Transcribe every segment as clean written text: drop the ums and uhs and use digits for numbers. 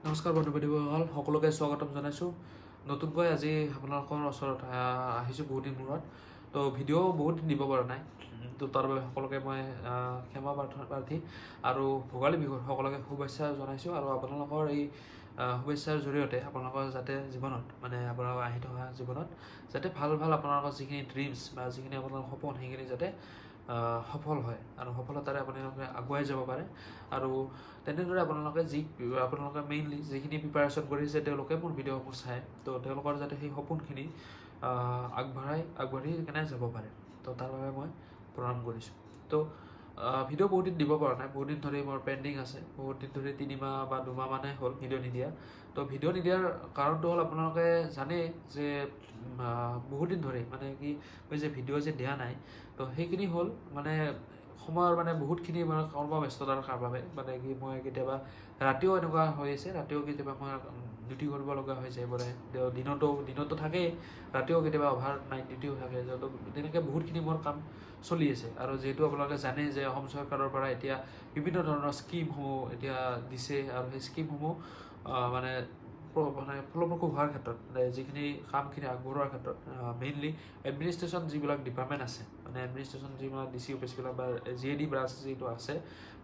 নমস্কাৰ বন্ধু বান্ধৱীসকল, সকলোকে স্বাগতম জনাইছোঁ। নতুনকৈ আজি আপোনালোকৰ ওচৰত আহিছোঁ বহুত দিন মূৰত। তো ভিডিঅ' বহুত দিন দিব পৰা নাই, তো তাৰ বাবে সকলোকে মই ক্ষমা প্ৰাৰ্থী আৰু ভোগালী বিহুৰ সকলোকে শুভেচ্ছা জনাইছোঁ। আৰু আপোনালোকৰ এই শুভেচ্ছাৰ জৰিয়তে আপোনালোকৰ যাতে জীৱনত আপোনালোকৰ আহি থকা জীৱনত যাতে ভাল ভাল আপোনালোকৰ যিখিনি ড্ৰিমছ বা যিখিনি আপোনালোকৰ সপোন সেইখিনি যাতে সফল হয় আৰু সফলতাৰে আপোনালোকে আগুৱাই যাব পাৰে। আৰু তেনেদৰে আপোনালোকে মেইনলি যিখিনি প্ৰিপাৰেশ্যন কৰিছে তেওঁলোকে মোৰ ভিডিঅ'সমূহ চায়, তো তেওঁলোকৰ যাতে সেই সপোনখিনি আগবাঢ়ি কেনে যাব পাৰে, তো তাৰ বাবে মই প্ৰণাম কৰিছোঁ। তো ভিডিঅ' বহুত দিন দিব পৰা নাই, বহুত দিন ধৰি মোৰ পেণ্ডিং আছে, বহুত দিন ধৰি 3 মাহ বা 2 মাহ মানে হ'ল ভিডিঅ' নিদিয়া। তো ভিডিঅ' নিদিয়াৰ কাৰণটো হ'ল আপোনালোকে জানে যে বহুত দিন ধৰি মই যে ভিডিঅ' যে দিয়া নাই, তো সেইখিনি হ'ল সময়ৰ বহুতখিনি কৰ্মব্যস্ততাৰ বাবে মই কেতিয়াবা ৰাতিও এনেকুৱা হৈ আছে, ৰাতিও কেতিয়াবা মই ডিউটি কৰিব লগা হৈ যায় দিনতো থাকেই, ৰাতিও কেতিয়াবা অভাৰ নাইট ডিউটিও থাকে, যিহেতু তেনেকৈ বহুতখিনি মোৰ কাম চলি আছে। আৰু যিহেতু আপোনালোকে জানে যে অসম চৰকাৰৰ পৰা এতিয়া বিভিন্ন ধৰণৰ স্কীমসমূহ এতিয়া দিছে, আৰু সেই স্কীমসমূহ ফলপ্ৰসূ হোৱাৰ ক্ষেত্ৰত যিখিনি কামখিনি আগবঢ়োৱাৰ ক্ষেত্ৰত মেইনলি এডমিনিষ্ট্ৰেশ্যন যিবিলাক ডিপাৰ্টমেণ্ট আছে, এডমিনিষ্ট্ৰেশ্যন যিবিলাক DC অফিচবিলাক বা GAD ব্ৰাঞ্চ যিটো আছে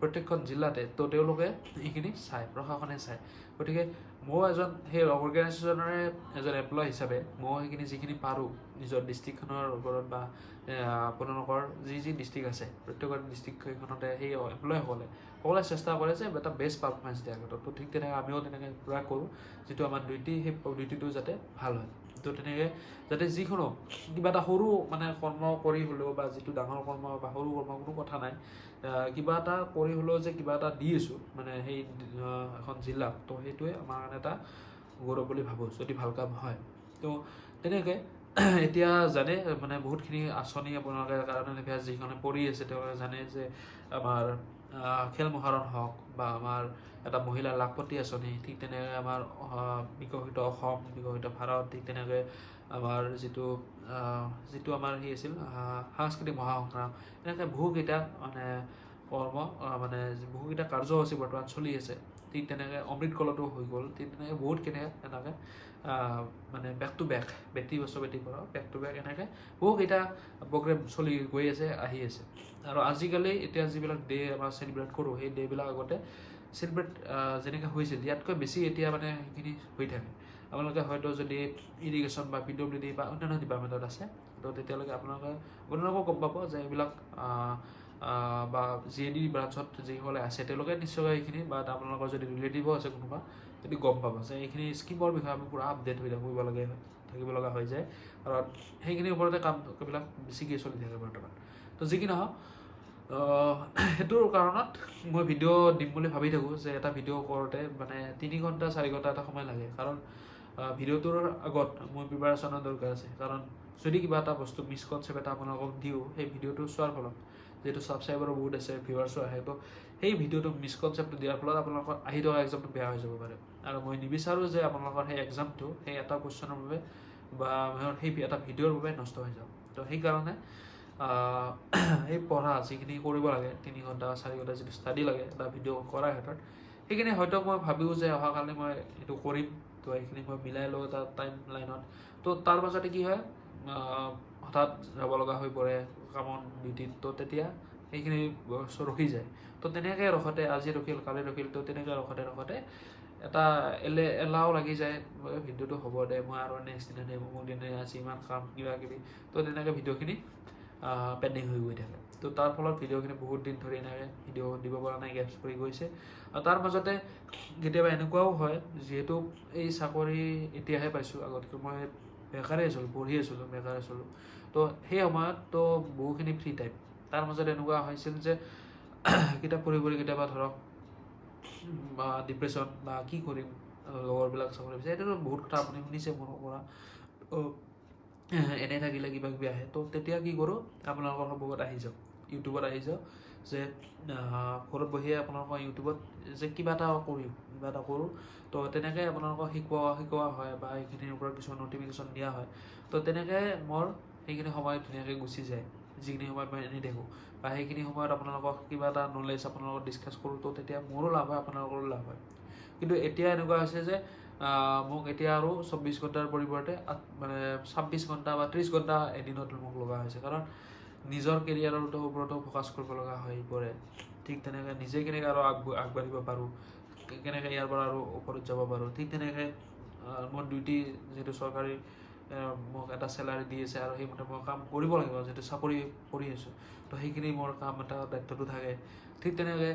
প্ৰত্যেকখন জিলাতে, তো তেওঁলোকে এইখিনি চায়, প্ৰশাসনে চায়। গতিকে মই সেই অৰ্গেনাইজেশ্যনৰে এজন এমপ্লয় হিচাপে মই সেইখিনি যিখিনি পাৰোঁ নিজৰ ডিষ্ট্ৰিক্টখনৰ ওপৰত বা আপোনালোকৰ যি ডিষ্ট্ৰিক্ট আছে প্ৰত্যেকৰ ডিষ্ট্ৰিক্টখনতে সেই এমপ্লয়সকলে সকলোৱে চেষ্টা কৰে যে এটা বেষ্ট পাৰফৰ্মেঞ্চ দিয়াৰ ক্ষেত্ৰত। তো ঠিক তেনেকৈ আমিও তেনেকৈ পূৰা কৰোঁ, যিটো আমাৰ ডিউটি সেই ডিউটিটো যাতে ভাল হয়। তো তেনেকৈ যাতে যিকোনো কিবা এটা সৰু কৰ্ম কৰি হ'লেও বা যিটো ডাঙৰ কৰ্ম বা সৰু কৰ্ম কোনো কথা নাই, কিবা এটা কৰি হ'লেও যে কিবা এটা দি আছোঁ সেই এখন জিলাক, তো সেইটোৱে আমাৰ কাৰণে এটা গৌৰৱ বুলি ভাবোঁ যদি ভাল কাম হয়। তো তেনেকৈ এতিয়া জানে বহুতখিনি আঁচনি আপোনালোকে কাৰণে যিখনে পৰি আছে তেওঁলোকে জানে যে আমাৰ খেল মহাৰণ হওক বা আমাৰ এটা মহিলা লাখপতি আঁচনি, ঠিক তেনেকৈ আমাৰ বিকশিত অসম, বিকশিত ভাৰত, ঠিক তেনেকৈ আমাৰ যিটো আমাৰ আছিল সাংস্কৃতিক মহাসংগ্ৰাম, এনেকৈ বহুকেইটা বহুকেইটা কাৰ্যসূচী বৰ্তমান চলি আছে। ঠিক তেনেকৈ অমৃত কলতো হৈ গ'ল, ঠিক তেনেকৈ বহুতখিনি এনেকৈ back to back, Beti Bachao Beti Padhao, back to back এনেকৈ বহুকেইটা প্ৰগ্ৰেম চলি গৈ আছে, আহি আছে। আৰু আজিকালি এতিয়া যিবিলাক ডে আমাৰ চেলিব্ৰেট কৰোঁ, সেই ডে'বিলাক আগতে চেলিব্ৰেট যেনেকৈ হৈছিল ইয়াতকৈ বেছি এতিয়া সেইখিনি হৈ থাকে। আপোনালোকে হয়তো যদি ইৰিগেশ্যন বা PWD বা অন্যান্য ডিপাৰ্টমেণ্টত আছে, তো তেতিয়ালৈকে আপোনালোকেও গম পাব যে এইবিলাক বা GAD ব্ৰাঞ্চত যিসকলে আছে তেওঁলোকে নিশ্চয় এইখিনি, বা আপোনালোকৰ যদি ৰিলেটিভো আছে কোনোবা, যদি গম পাব যে এইখিনি স্কীমৰ বিষয়ে আমি পূৰা আপডেট হৈ থাকিব লগা হৈ যায়, কাৰণ সেইখিনিৰ ওপৰতে কামবিলাক বেছিকৈ চলি থাকে বৰ্তমান। তো যি কি নহওক, সেইটোৰ কাৰণত মই ভিডিঅ' দিম বুলি ভাবি থাকোঁ যে এটা ভিডিঅ' কৰোঁতে 3 ঘণ্টা 4 ঘণ্টা এটা সময় লাগে, কাৰণ ভিডিঅ'টোৰ আগত মোৰ প্ৰিপাৰেশ্যনৰ দৰকাৰ আছে। কাৰণ যদি কিবা এটা বস্তু মিছকনচেপ্ট এটা আপোনালোকক দিওঁ, সেই ভিডিঅ'টো চোৱাৰ ফলত যিহেতু ছাবস্ক্ৰাইবাৰো বহুত আছে, ভিউৱাৰ্ছো আহে, তো সেই ভিডিঅ'টো মিছকনচেপ্টটো দিয়াৰ ফলত আপোনালোকৰ আহি থকা এক্সামটো বেয়া হৈ যাব পাৰে। আৰু মই নিবিচাৰোঁ যে আপোনালোকৰ সেই এক্সামটো সেই এটা কুৱেশ্যনৰ বাবে বা সেই এটা ভিডিঅ'ৰ বাবে নষ্ট হৈ যাওক। তো সেইকাৰণে এই পঢ়া যিখিনি কৰিব লাগে 3 ঘণ্টা 4 ঘণ্টা যিটো ষ্টাডি লাগে এটা ভিডিঅ' কৰাৰ ক্ষেত্ৰত, সেইখিনি হয়তো মই ভাবিও যে অহাকালি মই এইটো কৰিম, তো সেইখিনি মই মিলাই লওঁ এটা টাইম লাইনত। তো তাৰ পাছতে কি হয়, হঠাৎ যাব লগা হৈ পৰে কামত, ডিউটিত, তো তেতিয়া সেইখিনি ৰখি যায়। তো তেনেকৈ ৰখোঁতে আজি ৰখিল কালি ৰখিল, তো তেনেকৈ ৰখোঁতে এটা এলাও লাগি যায়, ভিডিঅ'টো হ'ব দে, মই আৰু নেক্সট দিনা দিম, অমুক দিনে আজি ইমান কাম কিবা কিবি, তো তেনেকৈ ভিডিঅ'খিনি পেণ্ডিং হৈ গৈ থাকে। তো তাৰ ফলত ভিডিঅ'খিনি বহুত দিন ধৰি এনেকৈ ভিডিঅ' দিব পৰা নাই, গেপছ পৰি গৈছে। আৰু তাৰ মাজতে কেতিয়াবা এনেকুৱাও হয়, যিহেতু এই চাকৰি এতিয়াহে পাইছোঁ, আগতকৈ মই বেকাৰেই আছিলোঁ, পঢ়ি আছিলোঁ, বেকাৰ আছিলোঁ। তো সেই সময়ত তো বহুখিনি ফ্ৰী টাইম, তাৰ মাজত এনেকুৱা হৈছিল যে কিতাপ পঢ়ি কেতিয়াবা ধৰক ডিপ্ৰেশ্যন বা কি কৰিম, লগৰবিলাক চাকৰি পাইছে, এইটোতো বহুত কথা আপুনি শুনিছে মোৰ পৰা। এনেই থাকিলে কিবা কিবি আহে, তো তেতিয়া কি কৰোঁ, আপোনালোকৰ সন্মুখত আহি যাওঁ, ইউটিউবত আহি যাওঁ, যে ঘৰত বহিয়ে আপোনালোকৰ ইউটিউবত যে কিবা এটা কৰোঁ, তো তেনেকৈ আপোনালোকক শিকোৱা হয় বা সেইখিনিৰ ওপৰত কিছুমান নটিফিকেশ্যন দিয়া হয়। তো তেনেকৈ মোৰ সেইখিনি সময় ধুনীয়াকৈ গুচি যায়। যিখিনি সময়ত মই এনেই দেখোঁ বা সেইখিনি সময়ত আপোনালোকক কিবা এটা নলেজ আপোনালোকক ডিছকাছ কৰোঁ তো তেতিয়া মোৰো লাভ হয় আপোনালোকৰো লাভ হয় কিন্তু এতিয়া এনেকুৱা হৈছে যে মোক এতিয়া আৰু 24 ঘণ্টাৰ পৰিৱৰ্তে মানে 26 ঘণ্টা বা 30 ঘণ্টা এদিনত মোক লগা হৈছে কাৰণ নিজৰ কেৰিয়াৰৰ ওপৰতো ফ'কাছ কৰিব লগা হৈ পৰে ঠিক তেনেকৈ নিজে কেনেকৈ আৰু আগবাঢ়িব পাৰোঁ কেনেকৈ ইয়াৰ পৰা আৰু ওপৰত যাব পাৰোঁ ঠিক তেনেকৈ মোৰ ডিউটি যিহেতু চৰকাৰী মোক এটা চেলাৰী দি আছে আৰু সেইমতে মই কাম কৰিব লাগিব যিহেতু চাকৰি কৰি আছোঁ তো সেইখিনি মোৰ কাম এটা দায়িত্বটো থাকে ঠিক তেনেকৈ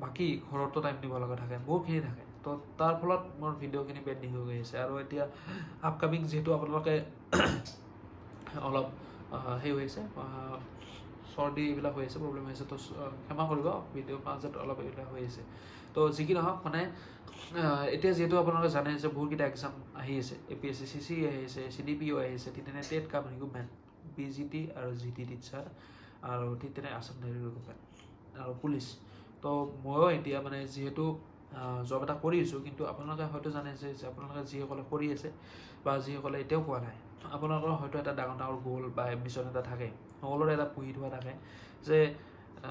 বাকী ঘৰতো টাইম দিব লগা থাকে বহুতখিনি থাকে তো তাৰ ফলত মোৰ ভিডিঅ'খিনি পেণ্ডিং হৈ গৈ আছে আৰু এতিয়া আপকামিং যিহেতু আপোনালোকে অলপ সেই হৈ আছে চৰ্দি এইবিলাক হৈ আছে প্ৰব্লেম হৈ আছে তো ক্ষমা কৰিব ভিডিঅ'ৰ মাজত অলপ এইবিলাক হৈ আছে তো যি কি নহওক মানে এতিয়া যিহেতু আপোনালোকে জানে যে বহুতকেইটা এক্সাম আহি আছে APSC CC আহি আছে CDPO আহি আছে ঠিক তেনে টেট কাম ৰিক্ৰুটমেণ্ট PGT আৰু GT টিচাৰ আৰু ঠিক তেনে আছাম নেভি ৰিক্ৰুটমেণ্ট আৰু পুলিচ তো ময়ো এতিয়া মানে যিহেতু জব এটা কৰি আছোঁ কিন্তু আপোনালোকে হয়তো জানে যে আপোনালোকে যিসকলে কৰি আছে বা যিসকলে এতিয়াও পোৱা নাই আপোনালোকৰ হয়তো এটা ডাঙৰ ডাঙৰ গ'ল বা এম্বিশ্যন এটা থাকে সকলোৰে এটা পুহি থোৱা থাকে যে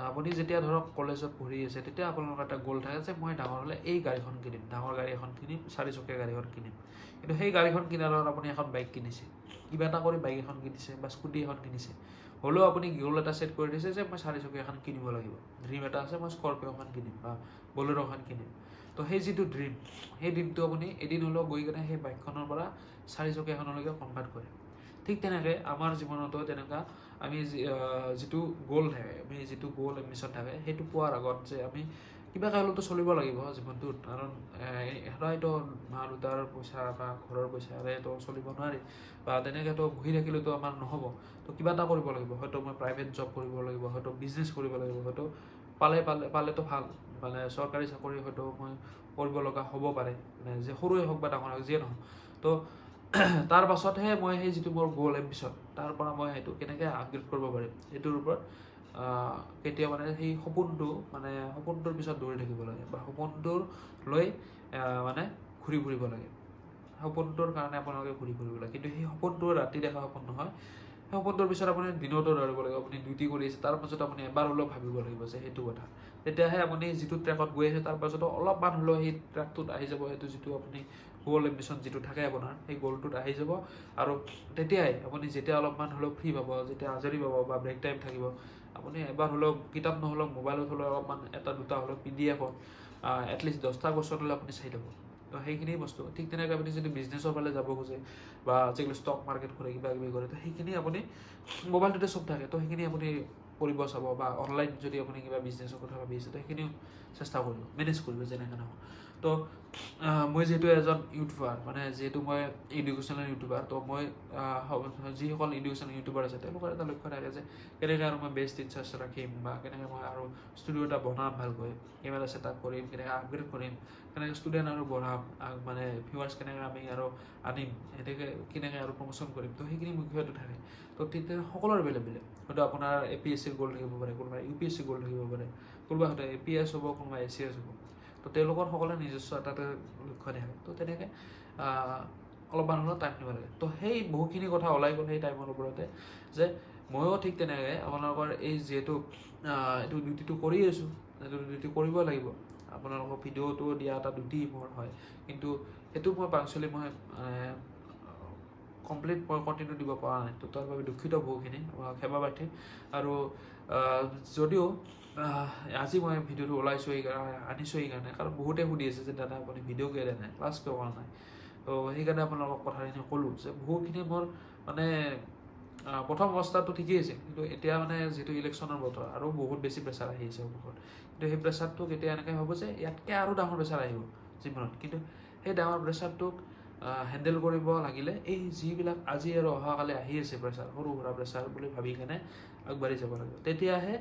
আপুনি যেতিয়া ধৰক কলেজত পঢ়ি আছে তেতিয়া আপোনালোকৰ এটা গ'ল থাকে যে মই ডাঙৰ হ'লে এই গাড়ীখন কিনিম ডাঙৰ গাড়ী এখন কিনিম 4চকীয়া গাড়ীখন কিনিম কিন্তু সেই গাড়ীখন কিনাৰ লগত আপুনি এখন বাইক কিনিছে কিবা এটা কৰি বাইক এখন কিনিছে বা স্কুটি এখন কিনিছে হ'লেও আপুনি গ'ল এটা ছেট কৰি দিছে যে মই 4চকীয়া এখন কিনিব লাগিব ড্ৰিম এটা আছে মই স্কৰপিঅ'খন কিনিম বা বলেৰ'খন কিনিম তো সেই যিটো ড্ৰিম সেই ড্ৰিমটো আপুনি এদিন হ'লেও গৈ কিনে সেই বাইকখনৰ পৰা 4চকীয়াখনলৈকে কনভাৰ্ট কৰে ঠিক তেনেকৈ আমাৰ জীৱনতো তেনেকুৱা আমি যিটো গ'ল থাকে আমি যিটো গ'ল এম্বিশ্যন থাকে সেইটো পোৱাৰ আগত যে আমি কিবা কাৰণতো চলিব লাগিব জীৱনটোত কাৰণ সদায়তো মা দেউতাৰ পইচা বা ঘৰৰ পইচাৰেতো চলিব নোৱাৰি বা তেনেকৈতো বহি থাকিলেতো আমাৰ নহ'ব তো কিবা এটা কৰিব লাগিব হয়তো মই প্ৰাইভেট জব কৰিব লাগিব হয়তো বিজনেছ কৰিব লাগিব হয়তো পালেতো ভাল মানে চৰকাৰী চাকৰি হয়তো মই কৰিব লগা হ'ব পাৰে মানে যে সৰুৱে হওক বা ডাঙৰ হওক যিয়ে নহওক তো তাৰ পাছতহে মই সেই যিটো মোৰ গ'ল এম্বিশ্যন তাৰ পৰা মই সেইটো কেনেকৈ আপগ্ৰেড কৰিব পাৰিম এইটোৰ ওপৰত কেতিয়া মানে সেই সপোনটোৰ পিছত দৌৰি থাকিব লাগে বা সপোনটোৰ লৈ মানে ঘূৰি ফুৰিব লাগে সপোনটোৰ কাৰণে আপোনালোকে ঘূৰি ফুৰিব লাগে কিন্তু সেই সপোনটো ৰাতি দেখা সপোন নহয় সেই সপোনটোৰ পিছত আপুনি দিনতো দৌৰিব লাগিব আপুনি ডিউটি কৰি আছে তাৰ পাছত আপুনি এবাৰ হ'লেও ভাবিব লাগিব যে সেইটো কথা তেতিয়াহে আপুনি যিটো ট্ৰেকত গৈ আছে তাৰ পাছতো অলপমান হ'লেও সেই ট্ৰেকটোত আহি যাব সেইটো যিটো আপুনি গ'ল এম্বিশ্যন যিটো থাকে আপোনাৰ সেই গ'লটোত আহি যাব আৰু তেতিয়াই আপুনি যেতিয়া অলপমান হ'লেও ফ্ৰী পাব যেতিয়া আজৰি পাব বা ব্ৰেক টাইম থাকিব আপুনি এবাৰ হ'লেও কিতাপ নহ'লেও মোবাইলত হ'লেও অলপমান এটা দুটা হ'লেও PDF এটলিষ্ট 10টা কোৱেশ্যন হ'লেও আপুনি চাই ল'ব তো সেইখিনি বস্তু ঠিক তেনেকৈ আপুনি যদি বিজনেছৰ ফালে যাব খোজে বা আজিকালি ষ্টক মাৰ্কেট কৰে কিবা কিবি কৰে তো সেইখিনি আপুনি মোবাইলটোতে চব থাকে তো সেইখিনি আপুনি কৰিব চাব বা অনলাইন যদি আপুনি কিবা বিজনেছৰ কথা ভাবি আছে তো সেইখিনিও চেষ্টা কৰিব মেনেজ কৰিব যেনেকৈ নহওক তো মই যিহেতু এজন ইউটিউবাৰ মানে যিহেতু মই এডুকেশ্যনেল ইউটিউবাৰ তো মই যিসকল এডুকেশ্যনেল ইউটিউবাৰ আছে তেওঁলোকৰ এটা লক্ষ্য থাকে যে কেনেকৈ আৰু মই বেষ্ট টিচাৰ্ছ ৰাখিম বা কেনেকৈ মই আৰু ষ্টুডিঅ' এটা বনাম ভালকৈ কেমেৰা ছেটআপ কৰিম কেনেকৈ আপগ্ৰেড কৰিম কেনেকৈ ষ্টুডেণ্ট আৰু বঢ়াম মানে ভিউৱাৰ্ছ কেনেকৈ আমি আৰু আনিম এনেকৈ কেনেকৈ আৰু প্ৰমোশ্যন কৰিম তো সেইখিনি মুখ্যটো থাকে তো তেতিয়া সকলোৰে বেলেগ বেলেগ হয়তো আপোনাৰ APSCৰ গ'ল থাকিব পাৰে কোনোবাই UPSC গ'ল থাকিব পাৰে কোনোবা হয়তো APS হ'ব কোনোবা ACS হ'ব তো তেওঁলোকৰ সকলোৰে নিজস্ব এটা লক্ষ্য থাকে তো তেনেকৈ অলপমান হ'লেও টাইম দিব লাগে তো সেই বহুখিনি কথা ওলাই গ'ল সেই টাইমৰ ওপৰতে যে ময়ো ঠিক তেনেকৈ আপোনালোকৰ এই যিহেতু এইটো ডিউটিটো কৰি আছোঁ এইটো ডিউটি কৰিব লাগিব আপোনালোকৰ ভিডিঅ'টো দিয়া এটা ডিউটি মোৰ হয় কিন্তু সেইটো মই পাংচুৱেলি মই কমপ্লিট মই কণ্টিনিউ দিব পৰা নাই তো তাৰ বাবে দুখিত বহুখিনি ক্ষমা প্ৰাৰ্থী আৰু যদিও আজি মই ভিডিঅ'টো ওলাইছোঁ আনিছোঁ এইকাৰণে কাৰণ বহুতে সুধি আছে যে দাদা আপুনি ভিডিঅ' কিয় দিয়া নাই ক্লাছ কিয় কৰা নাই তো সেইকাৰণে আপোনালোকক কথাখিনি ক'লোঁ যে বহুখিনি মোৰ মানে প্ৰথম অৱস্থাটো ঠিকেই আছে কিন্তু এতিয়া মানে যিহেতু ইলেকশ্যনৰ বতৰ আৰু বহুত বেছি প্ৰেছাৰ আহি আছে ওপৰত কিন্তু সেই প্ৰেছাৰটোক এতিয়া এনেকৈ ভাবোঁ যে ইয়াতকৈ আৰু ডাঙৰ প্ৰেছাৰ আহিব জীৱনত কিন্তু সেই ডাঙৰ প্ৰেছাৰটোক হেণ্ডেল কৰিব লাগিলে এই যিবিলাক আজি আৰু অহাকালি আহি আছে প্ৰেছাৰ সৰু সুৰা প্ৰেছাৰ বুলি ভাবি কেনে আগবাঢ়ি যাব লাগিব তেতিয়াহে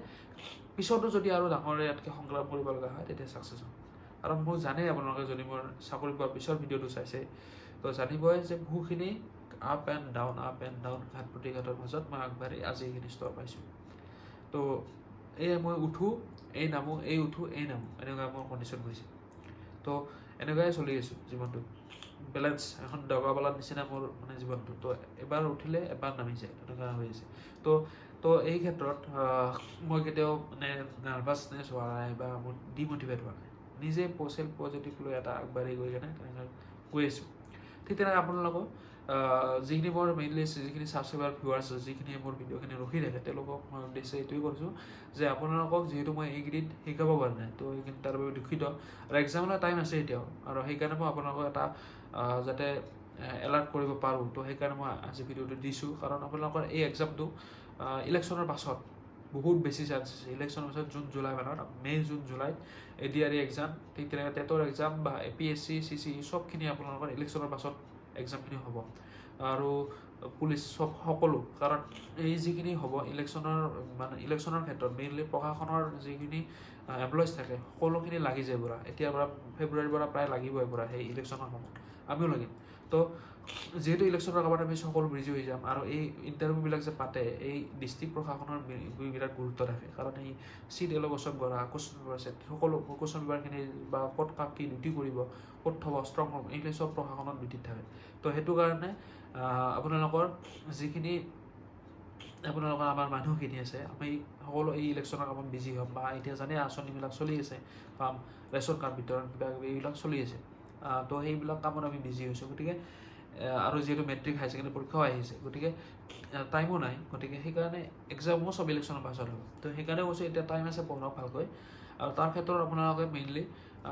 পিছতো যদি আৰু ডাঙৰ ইয়াতকৈ সংগ্ৰাম কৰিব লগা হয় তেতিয়া ছাকচেছ হ'ব কাৰণ মোক জানেই আপোনালোকে যদি মোৰ চাকৰি পোৱাৰ পিছৰ ভিডিঅ'টো চাইছে তো জানিবই যে বহুখিনি আপ এণ্ড ডাউন ঘাট প্ৰতিঘাটৰ মাজত মই আগবাঢ়ি আজি এইখিনি স্তৰ পাইছোঁ তো মই উঠোঁ এই নামো এই উঠোঁ এই নামো এনেকুৱা মোৰ কণ্ডিশ্যন হৈছে তো এনেকুৱাই চলি আছোঁ জীৱনটোত বেলেঞ্চ এখন দগাবালাৰ নিচিনা মোৰ মানে জীৱনটো তো এবাৰ উঠিলে এবাৰ নামি যায় তেনেকুৱা হৈ আছে তো তো এই ক্ষেত্ৰত মই কেতিয়াও মানে নাৰ্ভাছনেছ হোৱা নাই বা মোৰ ডিম'টিভেট হোৱা নাই নিজে চেল্ফ পজিটিভ লৈ এটা আগবাঢ়ি গৈ কেনে তেনেকৈ গৈ আছোঁ ঠিক তেনেকৈ আপোনালোকক যিখিনি মোৰ মেইনলি যিখিনি ছাবস্ক্ৰাইবাৰ ভিউৱাৰ্ছ আছে যিখিনি মোৰ ভিডিঅ'খিনি ৰখি থাকে তেওঁলোকক মই উদ্দেশ্যে এইটোৱে কৰিছোঁ যে আপোনালোকক যিহেতু মই এইকেইদিন শিকাব পৰা নাই তো এইখিনি তাৰ বাবে দুখিত আৰু এক্সামলৈ টাইম আছে এতিয়াও আৰু সেইকাৰণে মই আপোনালোকক এটা যাতে এলাৰ্ট কৰিব পাৰোঁ তো সেইকাৰণে মই আজি ভিডিঅ'টো দিছোঁ কাৰণ আপোনালোকৰ এই এক্সামটো ইলেকশ্যনৰ পাছত বহুত বেছি চান্স আছে ইলেকশ্যনৰ পাছত জুন জুলাই মানত জুন জুলাইত ADRE এক্সাম ঠিক তেনেকৈ টেটৰ এক্সাম বা APSC CCE চবখিনি আপোনালোকৰ ইলেকশ্যনৰ পাছত এক্সামখিনি হ'ব আৰু পুলিচ সকলো কাৰণ এই যিখিনি হ'ব ইলেকশ্যনৰ ক্ষেত্ৰত মেইনলি প্ৰশাসনৰ যিখিনি এমপ্লয়িজ থাকে সকলোখিনি লাগি যায় পুৰা এতিয়াৰ পৰা ফেব্ৰুৱাৰীৰ পৰা প্ৰায় লাগিবই পুৰা সেই ইলেকশ্যনৰ সময়ত আমিও লাগিম তো যিহেতু ইলেকশ্যনৰ কামত আমি সকলো বিজি হৈ যাম আৰু এই ইণ্টাৰভিউবিলাক যে পাতে এই ডিষ্ট্ৰিক্ট প্ৰশাসনৰ বিৰাট গুৰুত্ব থাকে কাৰণ এই চিট এল'কেশ্যন কৰা কুৱেশ্যন পেপাৰ ছেট সকলো কুৱেশ্যন পেপাৰখিনি বা ক'ত কাক কি ডিউটি কৰিব ক'ত থ'ব ষ্ট্ৰং ৰুম এইখিনি চব প্ৰশাসনত ডিউটিত থাকে তো সেইটো কাৰণে আপোনালোকৰ যিখিনি আপোনালোকৰ আমাৰ মানুহখিনি আছে আমি সকলো এই ইলেকশ্যনৰ কামত বিজি হ'ম বা এতিয়া জানে আঁচনিবিলাক চলি আছে বা ৰেচন কাৰ্ড বিতৰণ কিবা কিবি এইবিলাক চলি আছে তো সেইবিলাক কামত আমি বিজি হৈছোঁ গতিকে আৰু যিহেতু মেট্ৰিক হায়াৰ ছেকেণ্ডেৰী পৰীক্ষাও আহিছে গতিকে টাইমো নাই গতিকে সেইকাৰণে এক্সামো চব ইলেকশ্যনৰ পাছত হ'ব তো সেইকাৰণে কৈছোঁ এতিয়া টাইম আছে পঢ়ক ভালকৈ আৰু তাৰ ক্ষেত্ৰত আপোনালোকে মেইনলি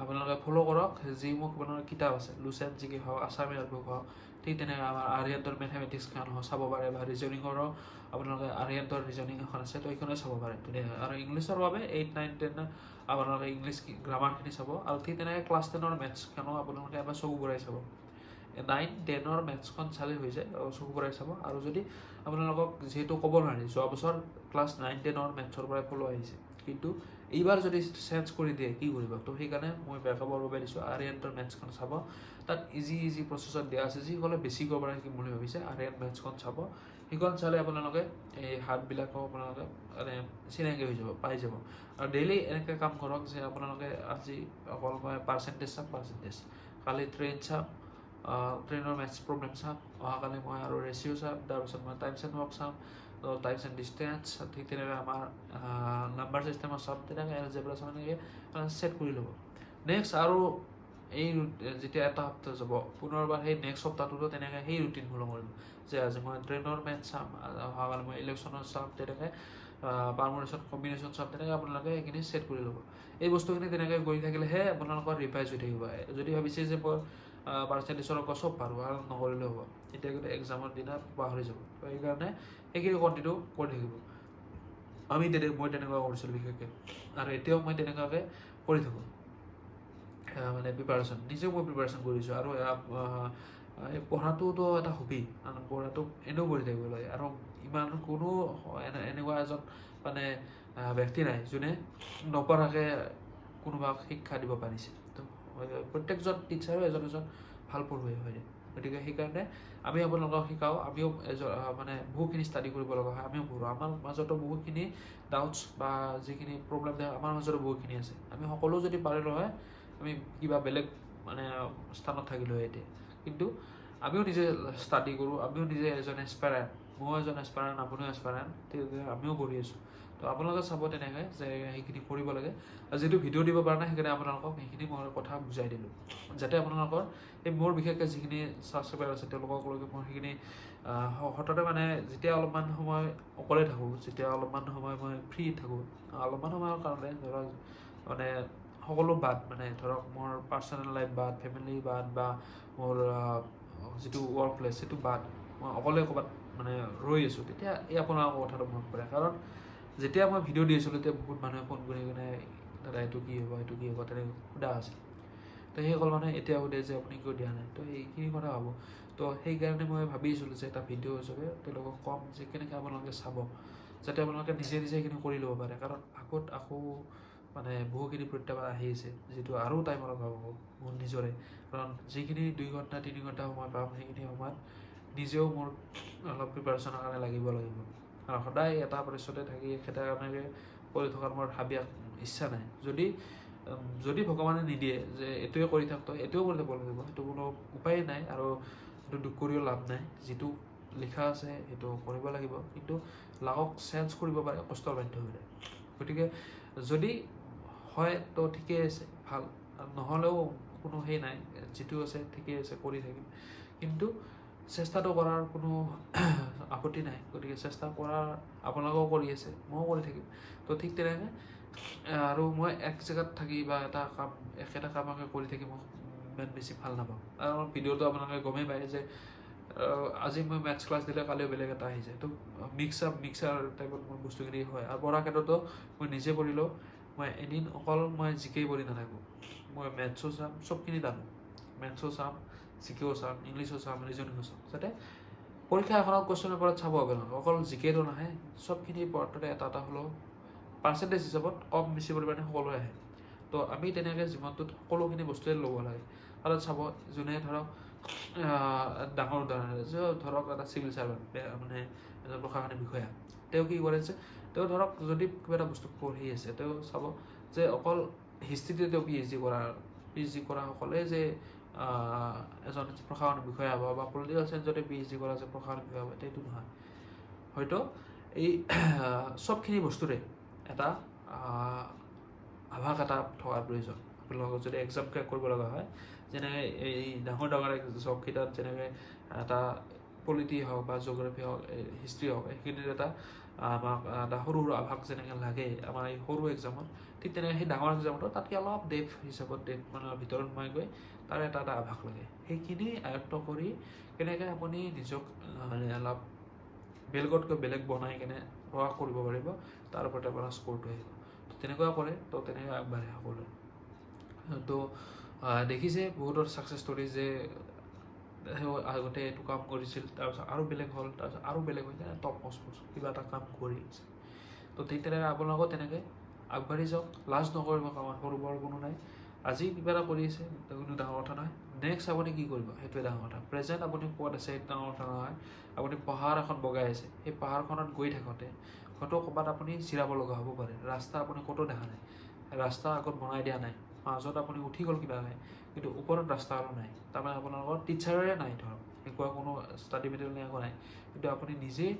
আপোনালোকে ফ'ল' কৰক যি মোক আপোনালোকৰ কিতাপ আছে লুচেণ্ট জিকে হওক আছামিজ বুক হওক ঠিক তেনেকৈ আমাৰ আৰিয়ান্তৰ মেথমেটিক্সখন চাব পাৰে বা ৰিজনিঙৰো আপোনালোকে আৰিয়ান্তৰ ৰিজনিং এখন আছে তো এইখনে চাব পাৰে ধুনীয়াকৈ আৰু ইংলিছৰ বাবে 8, 9, 10 আপোনালোকে ইংলিছ গ্ৰামাৰখিনি চাব আৰু ঠিক তেনেকৈ ক্লাছ 10ৰ মেথছখনো আপোনালোকে এবাৰ চকু ঘূৰাই চাব 9, 10ৰ মেথছখন চালে হৈ যায় চকু ঘূৰাই চাব আৰু যদি আপোনালোকক যিহেতু ক'ব নোৱাৰি যোৱা বছৰ ক্লাছ 9, 10ৰ মেথছৰ পৰাই ফ'ল' আহিছে কিন্তু এইবাৰ যদি চেঞ্জ কৰি দিয়ে কি কৰিব তো সেইকাৰণে মই বেকআপৰ বাবে দিছোঁ আৰিয়ান্তৰ মেথছখন চাব তাত ইজি প্ৰচেছত দিয়া আছে যিসকলে বেছিকৈ পৰা শিকিম বুলি ভাবিছে আৰিয়ান মেথছখন চাব সেইখন চালে আপোনালোকে এই হাতবিলাকো আপোনালোকে মানে চিনাকি হৈ যাব পাই যাব আৰু ডেইলি এনেকৈ কাম কৰক যে আপোনালোকে আজি অকল মই পাৰ্চেণ্টেজ কালি ট্ৰেইন চাম ট্ৰেইনৰ মেথছ প্ৰব্লেম চাম অহাকালি মই আৰু ৰেচিঅ' চাম তাৰপিছত মই টাইমছ এণ্ড ৱৰ্ক চাম টাইমছ এণ্ড ডিষ্টেঞ্চ ঠিক তেনেকৈ আমাৰ নাম্বাৰ ছিষ্টেমৰ চাম তেনেকৈ এলজেব্ৰা চাম এনেকৈ ছেট কৰি ল'ব নেক্সট আৰু এই যেতিয়া এটা সপ্তাহ যাব পুনৰবাৰ সেই নেক্সট সপ্তাহটোতো তেনেকৈ সেই ৰুটিন ফ'ল' কৰিম যে আজি মই ট্ৰেইনৰ মেথছ চাম অহাকালি মই ইলেকশ্যনৰ চাম তেনেকৈ পাৰমুনেশ্যন কম্বিনেশ্যন চাম তেনেকৈ আপোনালোকে সেইখিনি ছেট কৰি ল'ব এই বস্তুখিনি তেনেকৈ গৈ থাকিলেহে আপোনালোকৰ ৰিভাইজ হৈ থাকিব যদি ভাবিছে যে মই পাৰ্চেণ্টেজৰ অংক চব পাৰোঁ আৰু নকৰিলেও হ'ব এতিয়া কিন্তু এক্সামৰ দিনা পাহৰি যাব তো সেইকাৰণে সেইখিনি কণ্টিনিউ কৰি থাকিব মই তেনেকুৱা কৰিছিলোঁ বিশেষকৈ আৰু এতিয়াও মই তেনেকুৱাকৈ কৰি থাকোঁ মানে প্ৰিপাৰেশ্যন নিজেও মই প্ৰিপাৰেশ্যন কৰিছোঁ আৰু পঢ়াটোতো এটা হবি পঢ়াটো এনেও কৰি থাকিব লাগে আৰু ইমান কোনো এনেকুৱা এজন মানে ব্যক্তি নাই যোনে নপঢ়াকৈ কোনোবাক শিক্ষা দিব পাৰিছে তো প্ৰত্যেকজন টিচাৰো এজন ভাল পঢ়ুৱৈ হয় গতিকে সেইকাৰণে আমি আপোনালোকক শিকাওঁ আমিও মানে বহুখিনি ষ্টাডি কৰিব লগা হয় আমিও পঢ়োঁ আমাৰ মাজতো বহুতখিনি ডাউটছ বা যিখিনি প্ৰব্লেম থাকে আমাৰ মাজতো বহুতখিনি আছে আমি সকলো যদি পাৰিলোঁ হয় আমি কিবা বেলেগ মানে স্থানত থাকিলোঁ হয় এতিয়া কিন্তু আমিও নিজে ষ্টাডি কৰোঁ আমিও নিজে এজন এছপায়াৰেণ্ট ময়ো এজন এছপায়াৰেণ্ট আপুনিও এছপায়াৰেণ্ট তেনেকৈ আমিও কৰি আছোঁ তো আপোনালোকে চাব তেনেকৈ যে সেইখিনি কৰিব লাগে আৰু যিটো ভিডিঅ' দিব পৰা নাই সেইকাৰণে আপোনালোকক সেইখিনি মই কথা বুজাই দিলোঁ যাতে আপোনালোকৰ এই মোৰ বিশেষকৈ যিখিনি ছাবস্ক্ৰাইবাৰ আছে তেওঁলোককলৈকে মই সেইখিনি সততে মানে যেতিয়া অলপমান সময় অকলে থাকোঁ যেতিয়া অলপমান সময় মই ফ্ৰী থাকোঁ অলপমান সময়ৰ কাৰণে ধৰক মানে সকলো বাদ মানে ধৰক মোৰ পাৰ্চনেল লাইফ বাদ ফেমিলি বাদ বা মোৰ যিটো ৱৰ্ক প্লেচ সেইটো বাদ মই অকলে ক'ৰবাত মানে ৰৈ আছোঁ তেতিয়া এই আপোনালোকৰ কথাটো মনত পৰে কাৰণ যেতিয়া মই ভিডিঅ' দি আছিলোঁ তেতিয়া বহুত মানুহে ফোন কৰি কিনে দাদা এইটো কি হ'ব তেনেকৈ সোধা আছিল তো সেইসকল মানুহে এতিয়া সোধে যে আপুনি কিয় দিয়া নাই তো সেইখিনি কথা ভাবোঁ তো সেইকাৰণে মই ভাবিছিলোঁ যে এটা ভিডিঅ' হিচাপে তেওঁলোকক ক'ম যে কেনেকৈ আপোনালোকে চাব যাতে আপোনালোকে নিজে সেইখিনি কৰি ল'ব পাৰে কাৰণ আকৌ মানে বহুখিনি প্ৰত্যাহ্বান আহি আছে যিটো আৰু টাইমৰ অভাৱ হ'ব মোৰ নিজৰে কাৰণ যিখিনি 2 ঘণ্টা 3 ঘণ্টা সময় পাম সেইখিনি সময়ত নিজেও মোৰ অলপ প্ৰিপাৰেশ্যনৰ কাৰণে লাগিব আৰু সদায় এটা পৰিচয়তে থাকি একেটা কাৰণে কৰি থকাৰ মোৰ ইচ্ছা নাই যদি যদি ভগৱানে নিদিয়ে যে এইটোৱে কৰি থাক তই এইটোৱে কৰি থাকিব লাগিব, সেইটো কোনো উপায় নাই আৰু সেইটো দুখ কৰিও লাভ নাই। যিটো লিখা আছে সেইটো কৰিব লাগিব, কিন্তু লাভক চেঞ্জ কৰিব পাৰে কষ্টৰ মাধ্যমেৰে। গতিকে যদি হয় তো ঠিকেই আছে, ভাল, নহ'লেও কোনো সেই নাই, যিটো আছে ঠিকেই আছে, কৰি থাকিম। কিন্তু চেষ্টাটো কৰাৰ কোনো আপত্তি নাই। গতিকে চেষ্টা কৰাৰ আপোনালোকেও কৰি আছে, ময়ো কৰি থাকিম। তো ঠিক তেনেকৈ আৰু মই এক জেগাত থাকি বা একেটা কামকে কৰি থাকি মই ইমান বেছি ভাল নাপাওঁ। আৰু ভিডিঅ'টো আপোনালোকে গমেই পায় যে আজি মই মেথছ ক্লাছ দিলে কালিও বেলেগ এটা আহি যায়। তো মিক্সাৰ টাইপত মোৰ বস্তুখিনি হয়। আৰু পঢ়াৰ ক্ষেত্ৰতো মই নিজে পঢ়িলেও মই এদিন অকল মই জিকেই পঢ়ি নাথাকোঁ, মই মেথছো চাম, চবখিনি জানো, মেথছো চাম, জিকেও চাম, ইংলিছো চাম, ৰিজনিঙো চাম, যাতে পৰীক্ষা এখনত কুৱেশ্যন পেপাৰত চাব আপোনালোকে অকল জিকেটো নাহে, চবখিনি পঢ়াটোতে এটা এটা হ'লেও পাৰ্চেণ্টেজ হিচাপত কম বেছি পৰিমাণে সকলোৱে আহে। তো আমি তেনেকৈ জীৱনটোত সকলোখিনি বস্তুৱে ল'ব লাগে। আৰু চাব যোনে ধৰক ডাঙৰ উদাহৰণ যে ধৰক এটা চিভিল চাৰ্ভেণ্ট, মানে এজন প্ৰশাসনিক বিষয়া, তেওঁ কি কৰে যে তেওঁ ধৰক যদি কিবা এটা বস্তু পঢ়ি আছে, তেওঁ চাব যে অকল হিষ্ট্ৰীতে তেওঁ পি এইচ ডি কৰা সকলে যে এজন প্ৰশাসনিক বিষয়া হ'ব বা পলিটিকেল চায়েন্সতে পি এইচ ডি কৰা যে প্ৰশাসনিক বিষয়া হ'ব, সেইটো নহয়। হয়তো এই চবখিনি বস্তুৰে এটা আভাস এটা থকাৰ প্ৰয়োজন। আপোনালোকক যদি এক্সাম ক্ৰেক কৰিব লগা হয়, যেনেকৈ এই ডাঙৰ জবকেইটাত যেনেকৈ এটা পলিটি হওক বা জিঅ'গ্ৰাফী হওক, হিষ্ট্ৰী হওক, সেইখিনিৰ এটা আমাক এটা সৰু সৰু আভাস যেনেকৈ লাগে আমাৰ এই সৰু এক্সামত, ঠিক তেনেকৈ সেই ডাঙৰ এক্সামতো তাতকৈ অলপ ডেপ হিচাপত মানে ভিতৰত সোমাই গৈ তাৰ এটা আভাস লাগে। সেইখিনি আয়ত্ব কৰি কেনেকৈ আপুনি নিজক অলপ বেলেগতকৈ বেলেগ বনাই কেনে প্ৰকাশ কৰিব পাৰিব, তাৰ ওপৰতে আপোনাৰ স্ক'ৰটো আহিব। তেনেকুৱা কৰে, তো তেনেকৈ আগবাঢ়ে সকলোৱে। তো দেখিছে বহুতৰ ছাকচেছ ষ্টৰী যে আগতে এইটো কাম কৰিছিল, তাৰপিছত আৰু বেলেগ হ'ল, তাৰপিছত আৰু বেলেগ হৈ যায়, টপ মোষ্ট কিবা এটা কাম কৰি আছে। তো ঠিক তেনেকৈ আপোনালোকেও তেনেকৈ আগবাঢ়ি যাওক, লাজ নকৰিব কামত, সৰু বৰ কোনো নাই। আজি কিবা এটা কৰি আছে কোনো ডাঙৰ কথা নহয়, নেক্সট আপুনি কি কৰিব সেইটোৱে ডাঙৰ কথা। প্ৰেজেণ্ট আপুনি ক'ত আছে সেইটো ডাঙৰ কথা নহয়। আপুনি পাহাৰ এখন বগাই আছে, সেই পাহাৰখনত গৈ থাকোঁতে হয়তো ক'ৰবাত আপুনি জিৰাব লগা হ'ব পাৰে, ৰাস্তা আপুনি ক'তো দেখা নাই, ৰাস্তা আগত বনাই দিয়া নাই, মাজত আপুনি উঠি গ'ল কিবা নাই, কিন্তু ওপৰত ৰাস্তা আৰু নাই। তাৰমানে আপোনালোকৰ টিচাৰৰে নাই, ধৰক এনেকুৱা কোনো ষ্টাডি মেটেৰিয়েল একো নাই, কিন্তু আপুনি নিজেই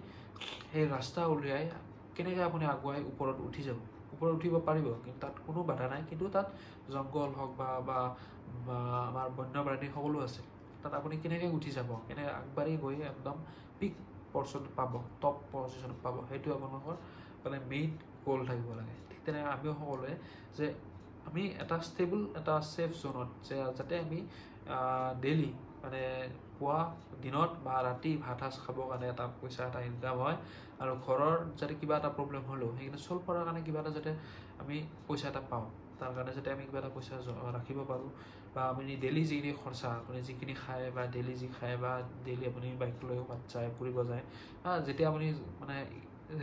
সেই ৰাস্তা উলিয়াই কেনেকৈ আপুনি আগুৱাই ওপৰত উঠি যাব, ওপৰত উঠিব পাৰিব, কিন্তু তাত কোনো বাধা নাই। কিন্তু তাত জংঘল হওক বা আমাৰ বন্যপ্ৰাণী সকলো আছে, তাত আপুনি কেনেকৈ উঠি যাব, কেনেকৈ আগবাঢ়ি গৈ একদম পিক পজিশ্যনত পাব, টপ পজিশ্যনত পাব, সেইটো আপোনালোকৰ মানে মেইন গ'ল থাকিব লাগে। ঠিক তেনেকৈ আমিও সকলোৱে যে আমি এটা ষ্টেবল এটা ছেফ জ'নত যাতে আমি ডেইলি মানে পুৱা দিনত বা ৰাতি ভাত সাজ খাবৰ কাৰণে এটা পইচা এটা ইনকাম হয়, আৰু ঘৰৰ যাতে কিবা এটা প্ৰব্লেম হ'লেও সেইখিনি চল্ভ কৰাৰ কাৰণে কিবা এটা যাতে আমি পইচা এটা পাওঁ, তাৰ কাৰণে যাতে আমি কিবা এটা পইচা ৰাখিব পাৰোঁ, বা আপুনি ডেইলি যিখিনি খৰচা, আপুনি যিখিনি খায় বা ডেইলি যি খায় বা ডেইলি আপুনি বাইক লৈ ক'ৰবাত যায়, ফুৰিব যায়, বা যেতিয়া আপুনি মানে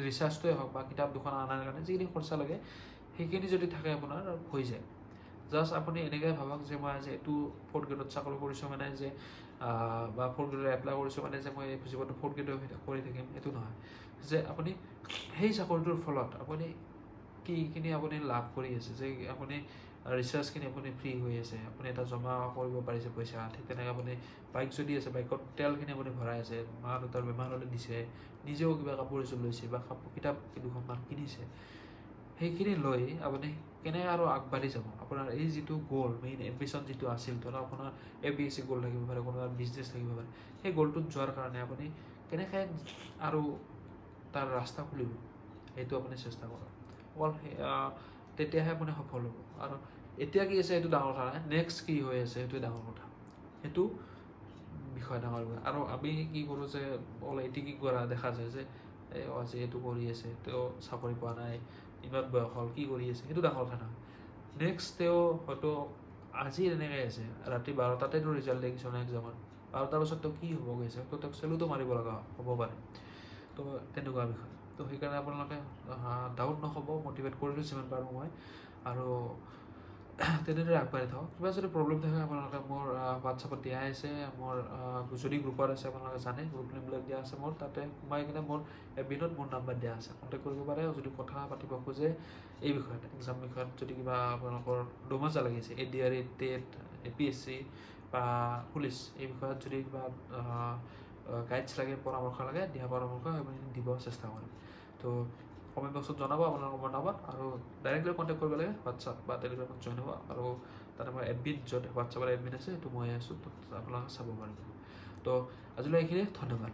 ৰিচাৰ্জটোৱে হওক বা কিতাপ দুখন অনাৰ কাৰণে যিখিনি খৰচা লাগে, সেইখিনি যদি থাকে আপোনাৰ হৈ যায়। জাষ্ট আপুনি এনেকৈ ভাবক যে মই আজি এইটো 4th গ্ৰেডত চাকৰি কৰিছোঁ মানে যে বা 4th গ্ৰেডত এপ্লাই কৰিছোঁ মানে যে মই জীৱনটো 4th গ্ৰেডত কৰি থাকিম, সেইটো নহয়। যে আপুনি সেই চাকৰিটোৰ ফলত আপুনি কিখিনি আপুনি লাভ কৰি আছে, যে আপুনি ৰিচাৰ্জখিনি আপুনি ফ্ৰী হৈ আছে, আপুনি এটা জমা কৰিব পাৰিছে পইচা। ঠিক তেনেকৈ আপুনি বাইক যদি আছে, বাইকত তেলখিনি আপুনি ভৰাই আছে, মা দেউতাৰ বেমাৰ হ'লে দিছে, নিজেও কিবা কাপোৰ এযোৰ লৈছে বা কিতাপ দুখনমান কিনিছে, সেইখিনি লৈ আপুনি কেনেকৈ আৰু আগবাঢ়ি যাব। আপোনাৰ এই যিটো গ'ল, মেইন এম্বিশ্যন যিটো আছিল, ধৰক আপোনাৰ APSC গ'ল থাকিব পাৰে, কোনোবা বিজনেছ থাকিব পাৰে, সেই গ'লটোত যোৱাৰ কাৰণে আপুনি কেনেকৈ আৰু তাৰ ৰাস্তা খুলিব, সেইটো আপুনি চেষ্টা কৰক। অকল তেতিয়াহে আপুনি সফল হ'ব। আৰু এতিয়া কি আছে সেইটো ডাঙৰ কথা নাই, নেক্সট কি হৈ আছে সেইটোৱে ডাঙৰ কথা, সেইটো বিষয় ডাঙৰ বিষয়। আৰু আমি কি কৰোঁ যে অকল এটি কি কৰা দেখা যায় যে আজি এইটো কৰি আছে, তেওঁ চাকৰি পোৱা নাই, ইমান বয়স হ'ল, কি কৰি আছে, সেইটো ডাঙৰ কথা নহয়। নেক্সট তেওঁ হয়তো আজি এনেকৈ আছে, ৰাতি 12টাতেতো ৰিজাল্ট দেখিছোঁ না এক্সামত, 12টাৰ পাছত তেওঁ কি হ'ব গৈছে, তো তেওঁক চেলুটো মাৰিব লগা হ'ব পাৰে। তো তেনেকুৱা বিষয়। তো সেইকাৰণে আপোনালোকে ডাউট নহ'ব, মটিভেট কৰিলোঁ যিমান পাৰোঁ মই। আৰু তেনেদৰে আগবাঢ়ি থাকক কিবা যদি প্ৰব্লেম থাকে আপোনালোকে মোৰ হোৱাটছআপত দিয়া আছে মোৰ যদি গ্ৰুপত আছে আপোনালোকে জানে গ্ৰুপ লিংকবিলাক দিয়া আছে মোৰ তাতে সোমাই কিনে মোৰ এবিনত মোৰ নাম্বাৰ দিয়া আছে কণ্টেক্ট কৰিব পাৰে যদি কথা পাতিব খোজে এই বিষয়ত এক্সাম বিষয়ত যদি কিবা আপোনালোকৰ ডোমাজা লাগিছে ADR টেট APSC বা পুলিচ এই বিষয়ত যদি কিবা গাইডছ লাগে পৰামৰ্শ লাগে দিয়া পৰামৰ্শ আমি দিব চেষ্টা কৰিম তো কমেণ্ট বক্সত জনাব আপোনালোকৰ মতামত আৰু ডাইৰেক্টলি কণ্টেক্ট কৰিব লাগে হোৱাটছআপ বা টেলিগ্ৰামত জইন হ'ব আৰু তাতে মই এডমিন য'ত হোৱাটছআপৰ এডমিন আছে সেইটো মই আছোঁ তো আপোনালোকে চাব পাৰিব তো আজিলৈ এইখিনিয়ে ধন্যবাদ